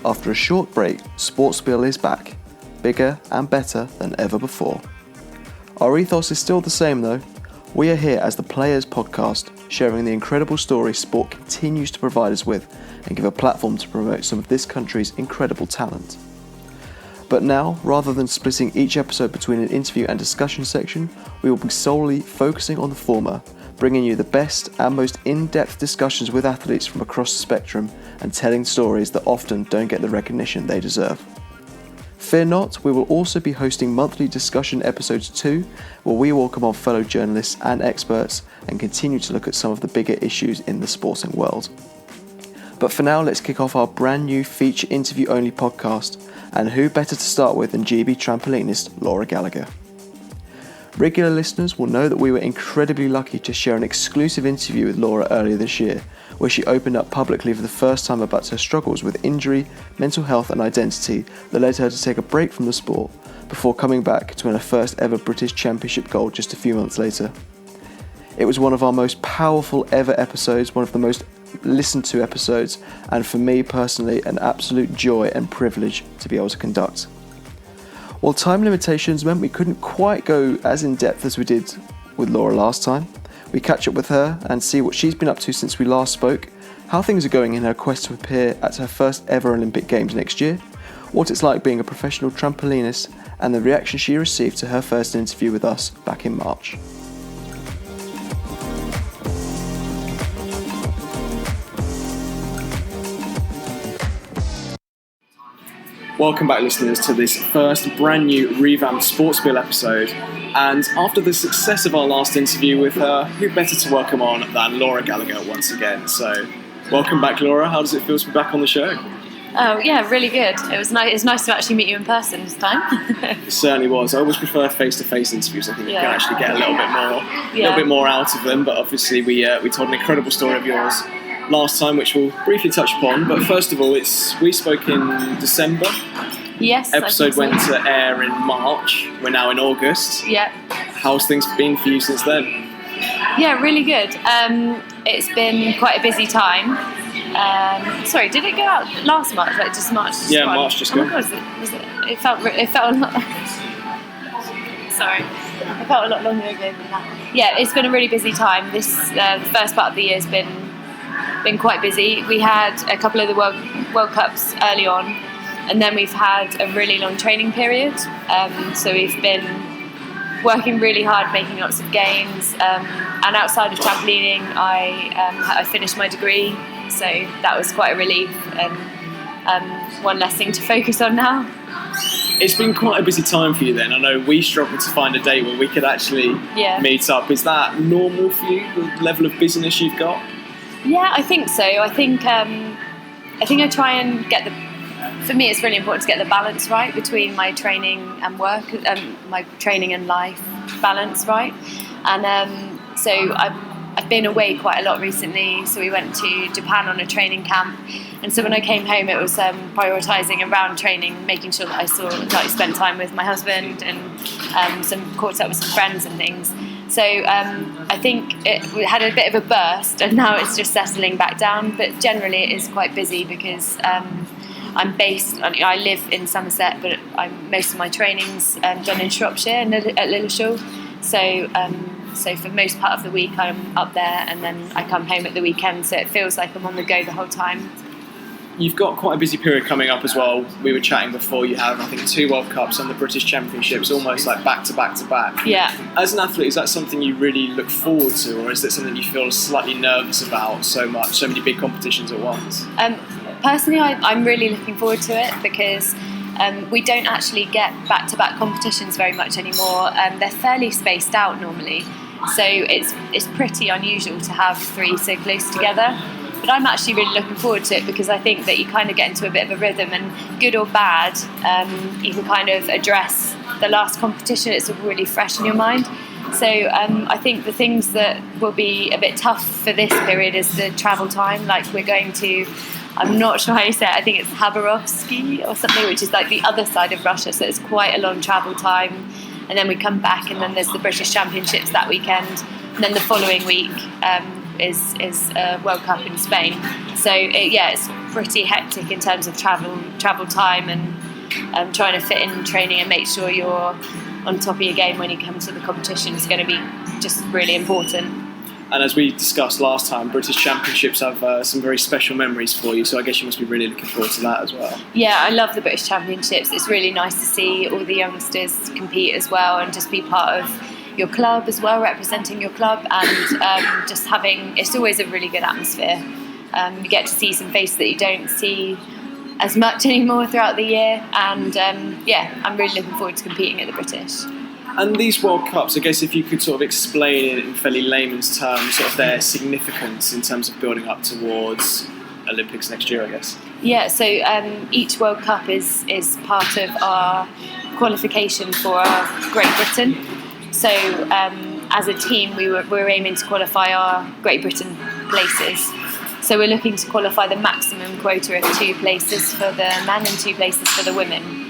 After a short break, SportSpiel is back, bigger and better than ever before. Our ethos is still the same though. We are here as the Players Podcast, sharing the incredible stories sport continues to provide us with and give a platform to promote some of this country's incredible talent. But now, rather than splitting each episode between an interview and discussion section, we will be solely focusing on the former, bringing you the best and most in-depth discussions with athletes from across the spectrum and telling stories that often don't get the recognition they deserve. Fear not, we will also be hosting monthly discussion episodes too, where we welcome on fellow journalists and experts and continue to look at some of the bigger issues in the sporting world. But for now, let's kick off our brand new feature interview only podcast, and who better to start with than GB trampolinist Laura Gallagher. Regular listeners will know that we were incredibly lucky to share an exclusive interview with Laura earlier this year, where she opened up publicly for the first time about her struggles with injury, mental health and identity that led her to take a break from the sport before coming back to win her first ever British Championship gold just a few months later. It was one of our most powerful ever episodes, one of the most listened to episodes, and for me personally an absolute joy and privilege to be able to conduct. While time limitations meant we couldn't quite go as in depth as we did with Laura last time, we catch up with her and see what she's been up to since we last spoke, how things are going in her quest to appear at her first ever Olympic Games next year, what it's like being a professional trampolinist, and the reaction she received to her first interview with us back in March. Welcome back, listeners, to this first brand new revamped SportSpiel episode. And after the success of our last interview with her, who better to welcome on than Laura Gallagher once again? So, welcome back, Laura. How does it feel to be back on the show? Oh yeah, really good. It was nice to actually meet you in person this time. It certainly was. I always prefer face-to-face interviews. I think you can actually get a little bit more out of them. But obviously, we told an incredible story of yours last time, which we'll briefly touch upon. But first of all, we spoke in December. Yes. Episode went to air in March. We're now in August. Yeah. How's things been for you since then? Yeah, really good. It's been quite a busy time. Sorry, did it go out last March? Like just March? Yeah, March just gone. Was it? It felt a lot. Sorry, it felt a lot longer ago than that. Yeah, it's been a really busy time. This the first part of the year has been quite busy. We had a couple of the World Cups early on, and then we've had a really long training period. So we've been working really hard, making lots of gains. And outside of trampolining, I finished my degree, so that was quite a relief and one less thing to focus on now. It's been quite a busy time for you then. I know we struggled to find a date where we could actually meet up. Is that normal for you, the level of busyness you've got? Yeah, I think so. I think I try and get for me it's really important to get the balance right between my training and work, my training and life balance right. And so I've been away quite a lot recently. So we went to Japan on a training camp, and so when I came home it was prioritising around training, making sure that I spent time with my husband and caught up with some friends and things. So I think we had a bit of a burst, and now it's just settling back down. But generally, it is quite busy because I live in Somerset, but most of my training's done in Shropshire and at Lilleshall. So for most part of the week, I'm up there, and then I come home at the weekend. So it feels like I'm on the go the whole time. You've got quite a busy period coming up as well. We were chatting before, you have, I think, 2 World Cups and the British Championships, almost like back to back to back. Yeah. As an athlete, is that something you really look forward to, or is it something you feel slightly nervous about so many big competitions at once? Personally, I'm really looking forward to it because we don't actually get back-to-back competitions very much anymore. They're fairly spaced out normally, so it's pretty unusual to have 3 so close together. But I'm actually really looking forward to it because I think that you kind of get into a bit of a rhythm, and good or bad, you can kind of address the last competition. It's really fresh in your mind. So I think the things that will be a bit tough for this period is the travel time. Like we're going to, I'm not sure how you say it, I think it's Khabarovsk or something, which is like the other side of Russia. So it's quite a long travel time. And then we come back, and then there's the British Championships that weekend. And then the following week is World Cup in Spain. So it's pretty hectic in terms of travel time and trying to fit in training and make sure you're on top of your game when you come to the competition is going to be just really important. And as we discussed last time, British Championships have some very special memories for you, so I guess you must be really looking forward to that as well. Yeah, I love the British Championships. It's really nice to see all the youngsters compete as well and just be part of your club as well, representing your club, and just having, it's always a really good atmosphere. You get to see some faces that you don't see as much anymore throughout the year, and I'm really looking forward to competing at the British. And these World Cups, I guess if you could sort of explain it in fairly layman's terms, sort of their significance in terms of building up towards Olympics next year, I guess. Yeah, so each World Cup is part of our qualification for Great Britain. So as a team, we're aiming to qualify our Great Britain places. So we're looking to qualify the maximum quota of 2 places for the men and 2 places for the women,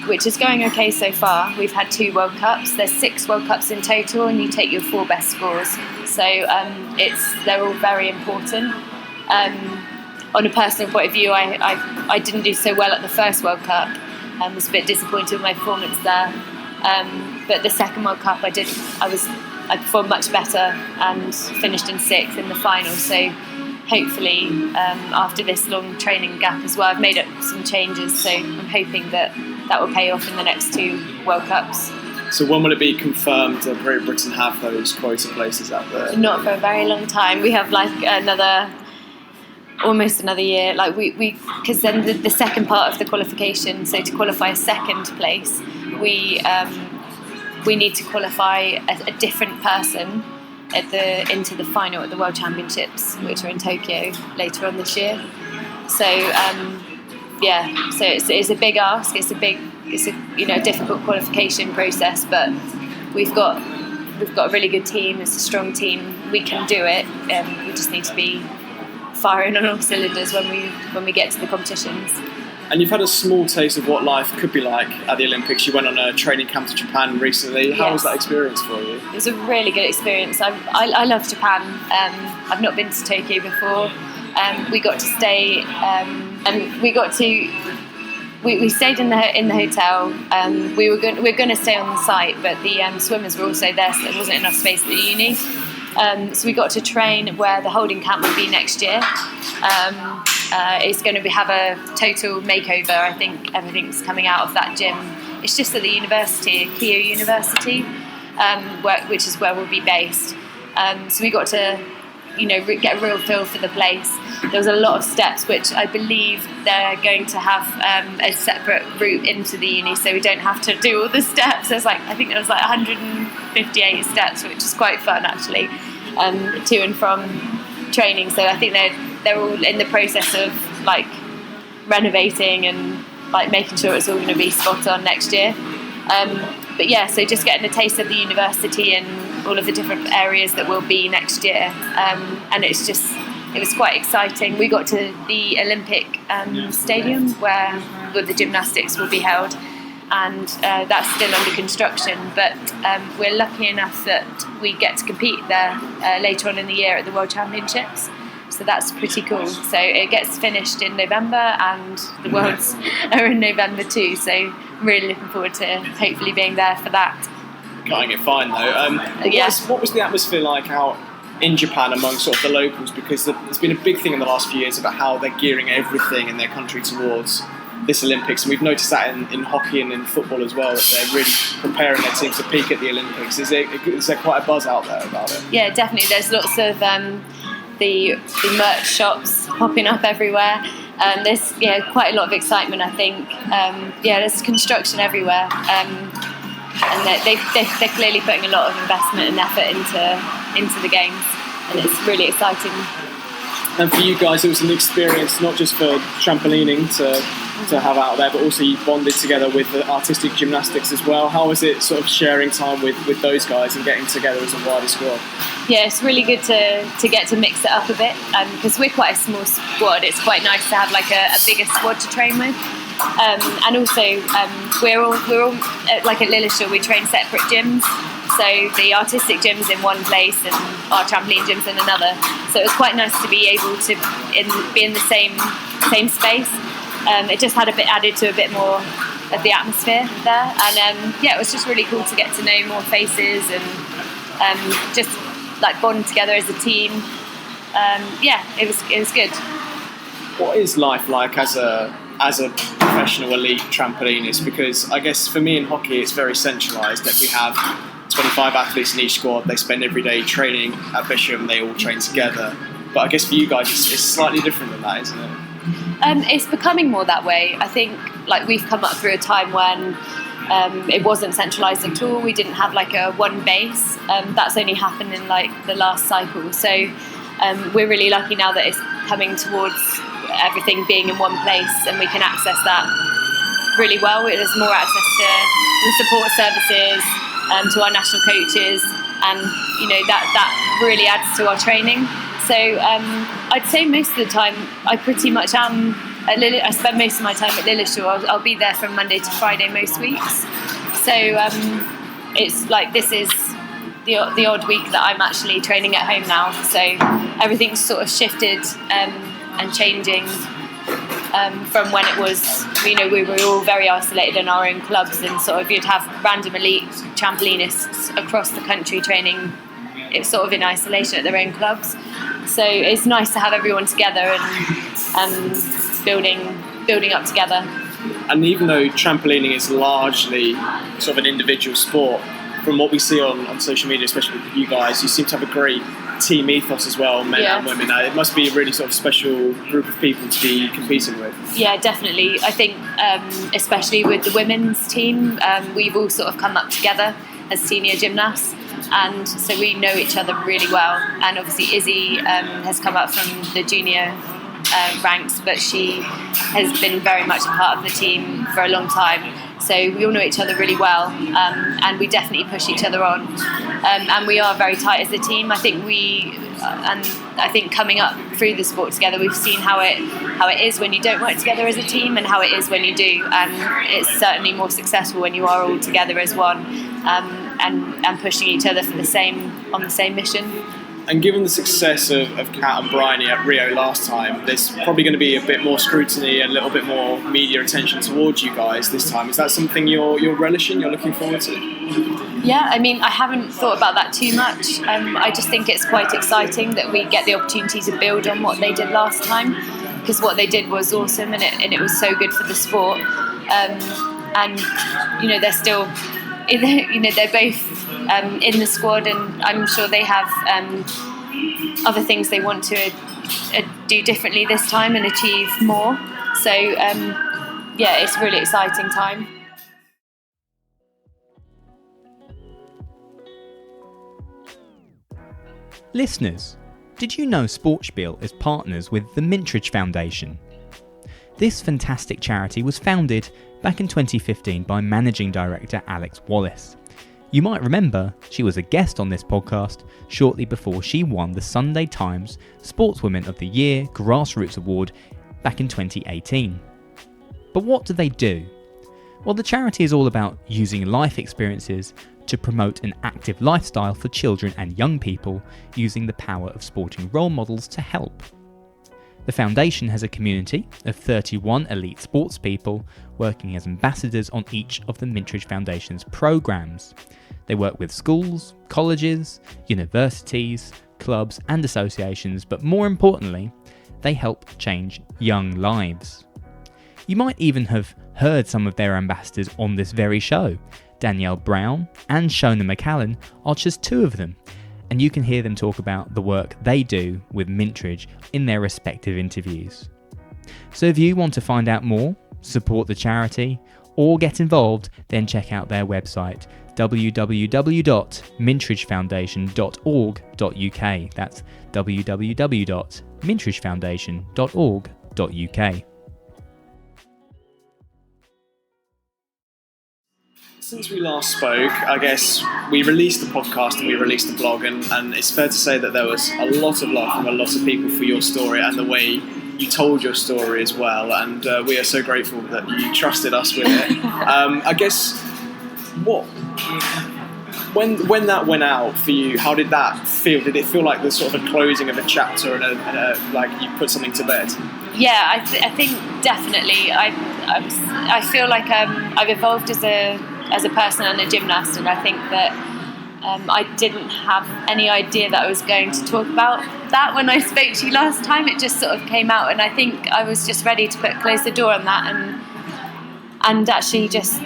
which is going okay so far. We've had 2 World Cups. There's 6 World Cups in total, and you take your 4 best scores. So they're all very important. On a personal point of view, I didn't do so well at the first World Cup. I was a bit disappointed with my performance there. But the second World Cup, I performed much better and finished in 6th in the final. So hopefully, after this long training gap as well, I've made up some changes. So I'm hoping that will pay off in the next 2 World Cups. So when will it be confirmed that Great Britain have those quota places out there? Not for a very long time. We have almost another year. Because then the second part of the qualification, so to qualify a second place, we need to qualify a different person into the final at the World Championships, which are in Tokyo later on this year. So so it's a big ask. It's a difficult qualification process, but we've got a really good team. It's a strong team. We can do it. We just need to be firing on all cylinders when we get to the competitions. And you've had a small taste of what life could be like at the Olympics. You went on a training camp to Japan recently. How was that experience for you? It was a really good experience. I love Japan. I've not been to Tokyo before. We got to stay, and we stayed in the hotel. We were going to stay on the site, but the swimmers were also there, so there wasn't enough space at the uni. So we got to train where the holding camp will be next year. It's going to have a total makeover. I think everything's coming out of that gym. It's just at the university, Keio University, which is where we'll be based. So we got to, get a real feel for the place. There was a lot of steps, which I believe they're going to have a separate route into the uni, so we don't have to do all the steps. I think there was 158 steps, which is quite fun actually, to and from training. So I think they're all in the process of renovating and making sure it's all going to be spot on next year. But yeah, so just getting a taste of the university and all of the different areas that will be next year, and it was quite exciting. We got to the Olympic stadium where the gymnastics will be held, and that's still under construction, but we're lucky enough that we get to compete there later on in the year at the World Championships. So that's pretty cool. So it gets finished in November, and the Worlds are in November too. So I'm really looking forward to hopefully being there for that. Cutting it fine though. What was the atmosphere like out in Japan among sort of the locals? Because there's been a big thing in the last few years about how they're gearing everything in their country towards this Olympics, and we've noticed that in hockey and in football as well, that they're really preparing their teams to peak at the Olympics. Is there quite a buzz out there about it? Yeah, definitely. There's lots of the merch shops popping up everywhere. There's quite a lot of excitement, I think. There's construction everywhere, and they're clearly putting a lot of investment and effort into the games, and it's really exciting. And for you guys, it was an experience not just for trampolining to have out there, but also you bonded together with the artistic gymnastics as well. How was it sort of sharing time with those guys and getting together as a wider squad? Yeah, it's really good to get to mix it up a bit, because we're quite a small squad. It's quite nice to have a bigger squad to train with. And also, we're all at Lilleshall, we train separate gyms. So the artistic gym's in one place and our trampoline gym's in another. So it was quite nice to be able to be in the same same space. It just had added to a bit more of the atmosphere there, and it was just really cool to get to know more faces and just like bond together as a team. It was good. What is life like as a professional elite trampolinist? Because I guess for me in hockey it's very centralised, that we have 25 athletes in each squad. They spend every day training at Bisham, they all train together. But I guess for you guys it's slightly different than that, isn't it? It's becoming more that way. I think like we've come up through a time when it wasn't centralised at all. We didn't have like a one base. That's only happened in like the last cycle. So we're really lucky now that it's coming towards everything being in one place, and we can access that really well. There's more access to the support services, to our national coaches, and that really adds to our training. So I'd say most of the time I pretty much am at I spend most of my time at Lilleshall. I'll be there from Monday to Friday most weeks. So it's like this is the odd week that I'm actually training at home now. So everything's sort of shifted and changing from when it was, we were all very isolated in our own clubs, and sort of you'd have random elite trampolinists across the country training. It's sort of in isolation at their own clubs. So it's nice to have everyone together and building up together. And even though trampolining is largely sort of an individual sport, from what we see on social media, especially with you guys, you seem to have a great team ethos as well, men and women. It must be a really sort of special group of people to be competing with. Yeah, definitely. I think especially with the women's team, we've all sort of come up together as senior gymnasts, and so we know each other really well. And obviously Izzy has come up from the junior ranks, but she has been very much a part of the team for a long time. So we all know each other really well, and we definitely push each other on. And we are very tight as a team. I think coming up through the sport together, we've seen how it is when you don't work together as a team, and how it is when you do. And it's certainly more successful when you are all together as one, and pushing each other on the same mission. And given the success of Kat and Bryony at Rio last time, there's probably going to be a bit more scrutiny and a little bit more media attention towards you guys this time. Is that something you're relishing, you're looking forward to? Yeah, I mean, I haven't thought about that too much. I just think it's quite exciting that we get the opportunity to build on what they did last time, because what they did was awesome, and it was so good for the sport. And they're still, they're both in the squad, and I'm sure they have other things they want to do differently this time and achieve more. So it's a really exciting time. Listeners, did you know SportSpiel is partners with the Mintridge Foundation? This fantastic charity was founded back in 2015 by Managing Director Alex Wallace. You might remember she was a guest on this podcast shortly before she won the Sunday Times Sportswoman of the Year Grassroots Award back in 2018. But what do they do? Well, the charity is all about using life experiences to promote an active lifestyle for children and young people, using the power of sporting role models to help. The foundation has a community of 31 elite sports people working as ambassadors on each of the Mintridge Foundation's programs. They work with schools, colleges, universities, clubs and associations, but more importantly, they help change young lives. You might even have heard some of their ambassadors on this very show. Danielle Brown and Shona McCallan are just two of them, and you can hear them talk about the work they do with Mintridge in their respective interviews. So if you want to find out more, support the charity, or get involved, then check out their website, www.mintridgefoundation.org.uk. That's www.mintridgefoundation.org.uk. Since we last spoke, I guess we released the podcast and we released the blog, and it's fair to say that there was a lot of love from a lot of people for your story and the way you told your story as well, and we are so grateful that you trusted us with it. I guess, when that went out for you, how did that feel? Did it feel like the sort of a closing of a chapter and like you put something to bed? I think definitely. I feel like I've evolved as a person and a gymnast, and I think that I didn't have any idea that I was going to talk about that when I spoke to you last time. It just sort of came out, and I think I was just ready to close the door on that and actually just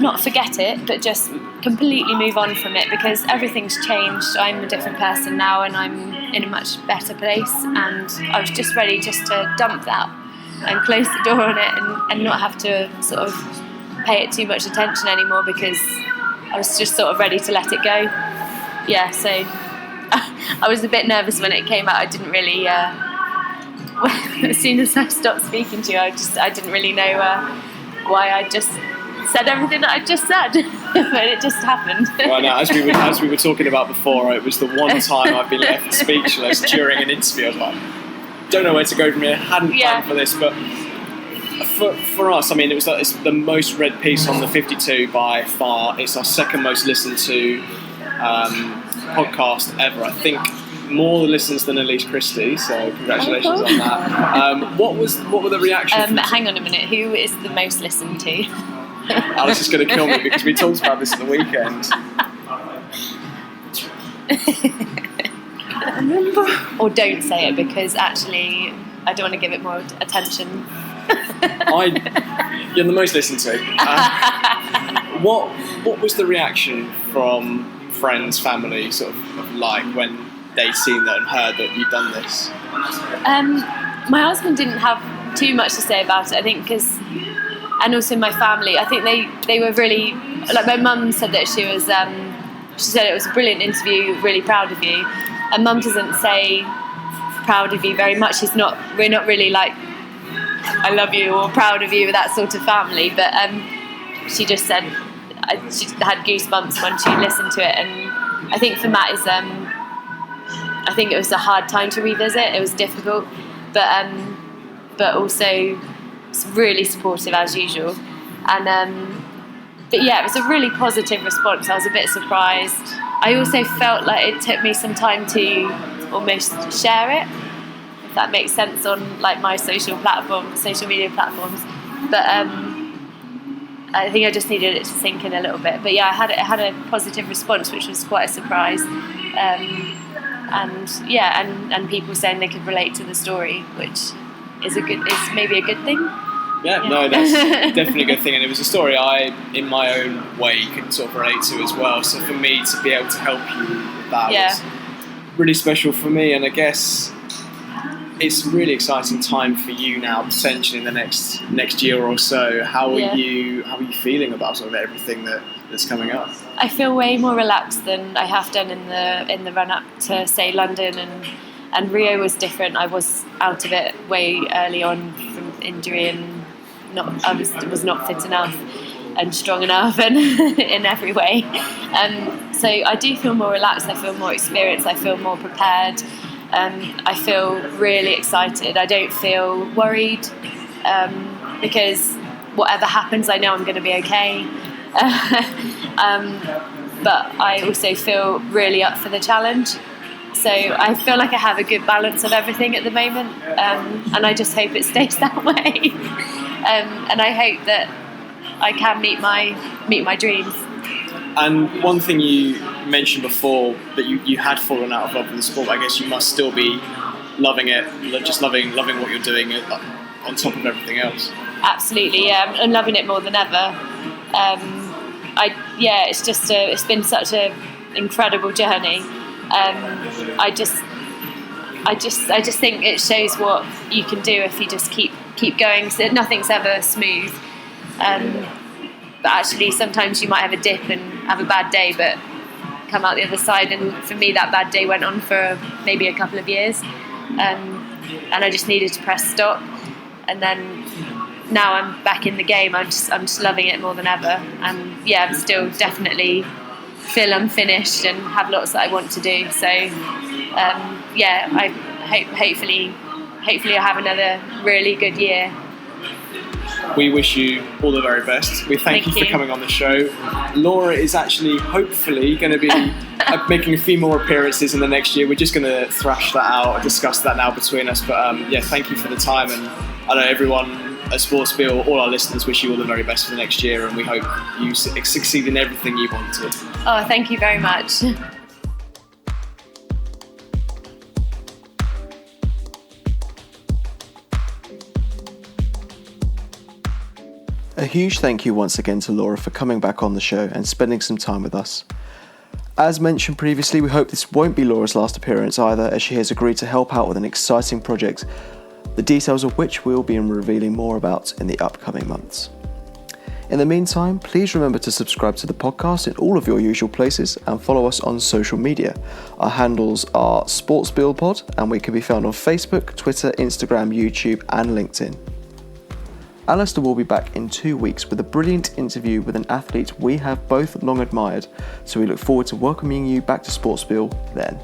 not forget it, but just completely move on from it, because everything's changed. I'm a different person now, and I'm in a much better place, and I was just ready just to dump that and close the door on it and not have to sort of pay it too much attention anymore, because I was just sort of ready to let it go. Yeah, so I was a bit nervous when it came out. I didn't really, as soon as I stopped speaking to you, I didn't really know why I just said everything that I just said, but it just happened. Well, no, as we were talking about before, it was the one time I've been left speechless during an interview. I was like, don't know where to go from here. Hadn't planned for this, but for us, I mean, it's the most read piece on the 52 by far. It's our second most listened to podcast ever. I think more listeners than Elise Christie, so congratulations on that. What were the reactions? Hang on a minute, who is the most listened to? Alice is going to kill me because we talked about this at the weekend. Or don't say it, because actually I don't want to give it more attention. You're the most listened to. What was the reaction from friends, family, sort of like when they'd seen that and heard that you'd done this? My husband didn't have too much to say about it, I think, and also my family. I think they were really, like, my mum said that she said it was a brilliant interview, really proud of you. And Mum doesn't say proud of you very much. We're not really like I love you or proud of you, that sort of family. But she just said she had goosebumps when she listened to it. And I think for Matt I think it was a hard time to revisit. It was difficult, but also really supportive as usual. And but yeah, it was a really positive response. I was a bit surprised. I also felt like it took me some time to almost share it, if that makes sense, on like my social media platforms. But I think I just needed it to sink in a little bit. But yeah, I had a positive response, which was quite a surprise. And people saying they could relate to the story, which is maybe a good thing. Yeah, no, that's definitely a good thing, and it was a story I, in my own way, could sort of relate to as well. So for me to be able to help you with that was really special for me, and I guess it's a really exciting time for you now, potentially in the next year or so. How are you feeling about sort of everything that's coming up? I feel way more relaxed than I have done in the run up to, say, London, and Rio was different. I was out of it way early on from injury, and I was not fit enough and strong enough and in every way. So I do feel more relaxed, I feel more experienced, I feel more prepared. I feel really excited. I don't feel worried because whatever happens, I know I'm going to be okay. But I also feel really up for the challenge. So I feel like I have a good balance of everything at the moment, and I just hope it stays that way. And I hope that I can meet my dreams. And one thing you mentioned before, that you had fallen out of love with the sport, I guess you must still be loving it, just loving what you're doing on top of everything else. Absolutely, yeah, and loving it more than ever. It's been such an incredible journey. I just think it shows what you can do if you just keep going. So nothing's ever smooth, but actually sometimes you might have a dip and have a bad day, but come out the other side. And for me, that bad day went on for maybe a couple of years, and I just needed to press stop. And then now I'm back in the game. I'm just loving it more than ever. And yeah, I'm still definitely feel unfinished and have lots that I want to do. So I hopefully I'll have another really good year. we wish you all the very best. We thank you for coming on the show. Laura is actually hopefully going to be making a few more appearances in the next year. We're just going to thrash that out and discuss that now between us. But thank you for the time, and I know everyone at SportSpiel, all our listeners, wish you all the very best for the next year, and we hope you succeed in everything you want to. Oh, thank you very much. A huge thank you once again to Laura for coming back on the show and spending some time with us. As mentioned previously, we hope this won't be Laura's last appearance either, as she has agreed to help out with an exciting project, the details of which we'll be revealing more about in the upcoming months. In the meantime, please remember to subscribe to the podcast in all of your usual places and follow us on social media. Our handles are SportSpielpod, and we can be found on Facebook, Twitter, Instagram, YouTube and LinkedIn. Alistair will be back in 2 weeks with a brilliant interview with an athlete we have both long admired, so we look forward to welcoming you back to SportSpiel then.